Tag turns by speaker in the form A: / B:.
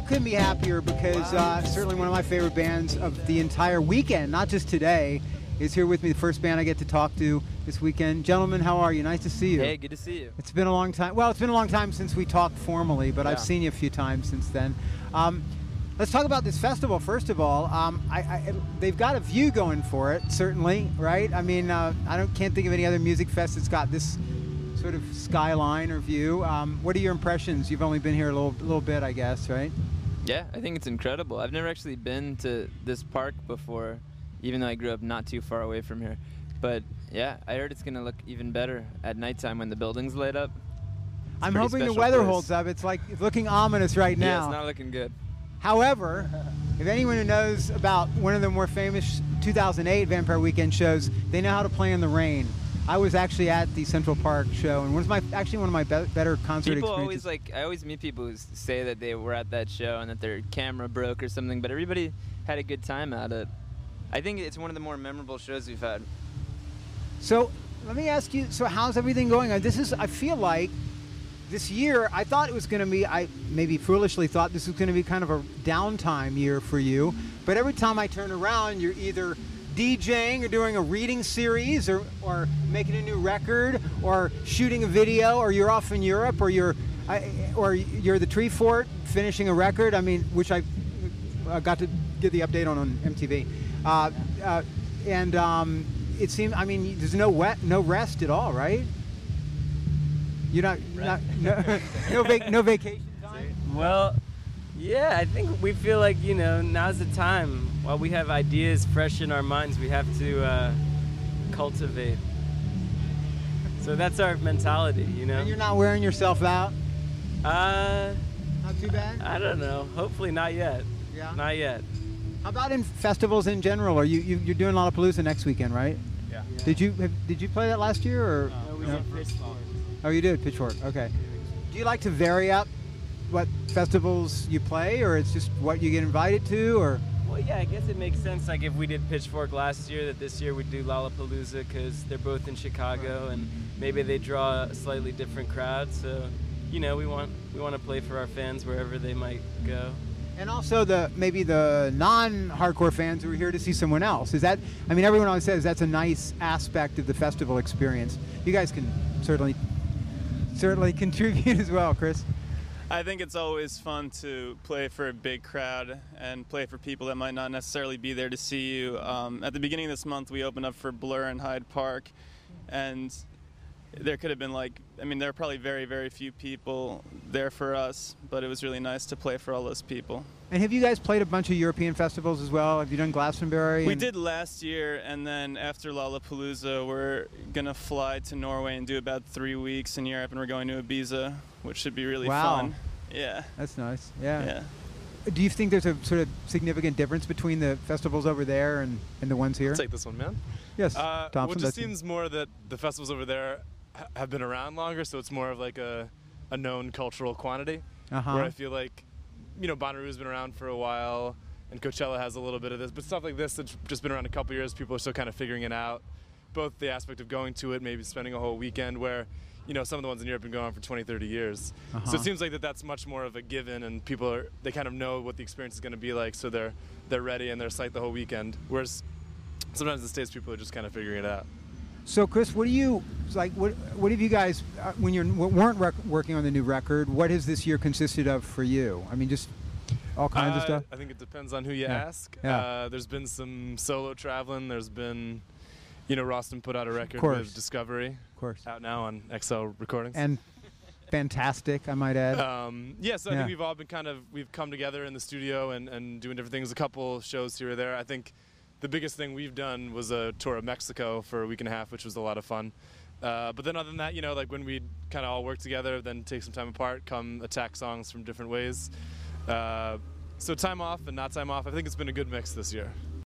A: couldn't be happier because certainly one of my favorite bands of the entire weekend, not just today, is here with me. The first band I get to talk to this weekend. Gentlemen, how are you? Nice to see you.
B: Hey, good to see you.
A: It's been a long time. Well, it's been a long time since we talked formally, but I've seen you a few times since then. Let's talk about this festival, first of all. They've got a view going for it, certainly, right? I mean, can't think of any other music fest that's got this sort of skyline or view. What are your impressions? You've only been here a little bit, I guess, right?
B: Yeah, I think it's incredible. I've never actually been to this park before, even though I grew up not too far away from here. But yeah, I heard it's going to look even better at nighttime when the building's lit up.
A: I'm hoping the weather holds up. It's looking ominous right now.
B: Yeah, it's not looking good.
A: However, if anyone who knows about one of the more famous 2008 Vampire Weekend shows, they know how to play in the rain. I was actually at the Central Park show, and one of my better concert experiences.
B: I always meet people who say that they were at that show and that their camera broke or something, but everybody had a good time at it. I think it's one of the more memorable shows we've had.
A: So let me ask you, so how's everything going? I feel like this year, I thought it was going to be, I maybe foolishly thought this was going to be kind of a downtime year for you, but every time I turn around, you're either DJing or doing a reading series or making a new record or shooting a video, or you're off in Europe, or you're the Tree Fort finishing a record, I mean, which I got to get the update on MTV. It seems, I mean, there's no rest at all, right? You're no vacation time?
C: Well, yeah, I think we feel like, now's the time. While we have ideas fresh in our minds, we have to cultivate. So that's our mentality,
A: And you're not wearing yourself out?
C: Not
A: too bad?
C: I don't know. Hopefully not yet.
A: Yeah?
C: Not yet.
A: How about in festivals in general? You're doing Lollapalooza next weekend, right?
C: Yeah.
A: Did you play that last year, or?
C: No, we did Pitchfork.
A: Oh, you did Pitchfork. Okay. Do you like to vary up what festivals you play, or it's just what you get invited to, or?
C: Well, yeah, I guess it makes sense. Like if we did Pitchfork last year, that this year we'd do Lollapalooza because they're both in Chicago, and maybe they draw a slightly different crowd. So, we want to play for our fans wherever they might go.
A: And also maybe the non-hardcore fans who are here to see someone else. Is that? I mean, everyone always says that's a nice aspect of the festival experience. You guys can certainly contribute as well, Chris.
D: I think it's always fun to play for a big crowd and play for people that might not necessarily be there to see you. At the beginning of this month, we opened up for Blur in Hyde Park, and there could have been there are probably very, very few people there for us, but it was really nice to play for all those people.
A: And have you guys played a bunch of European festivals as well? Have you done Glastonbury?
D: We did last year, and then after Lollapalooza, we're going to fly to Norway and do about 3 weeks in Europe, and we're going to Ibiza, which should be really fun. Yeah.
A: That's nice. Yeah. Do you think there's a sort of significant difference between the festivals over there and the ones here?
E: I'll take this one, man.
A: Yes, Thompson.
E: Well, it just seems more that the festivals over there have been around longer, so it's more of like a known cultural quantity. Where I feel like, Bonnaroo's been around for a while, and Coachella has a little bit of this, but stuff like this that's just been around a couple years, people are still kind of figuring it out. Both the aspect of going to it, maybe spending a whole weekend, where some of the ones in Europe have been going on for 20, 30 years. So it seems like that's much more of a given, and people they kind of know what the experience is going to be like, so they're ready and they're psyched the whole weekend. Whereas sometimes in the States, people are just kind of figuring it out.
A: So, Chris, what have you guys, when you weren't working on the new record, what has this year consisted of for you? I mean, just all kinds of stuff?
E: I think it depends on who you ask.
A: Yeah.
E: There's been some solo traveling. There's been, Rostam put out a record with Discovery.
A: Of course.
E: Out now on XL Recordings.
A: And fantastic, I might add.
E: So I think we've all been we've come together in the studio and doing different things, a couple shows here or there. I think the biggest thing we've done was a tour of Mexico for a week and a half, which was a lot of fun. But then other than that, like when we kind of all work together, then take some time apart, come attack songs from different ways. So time off and not time off, I think it's been a good mix this year.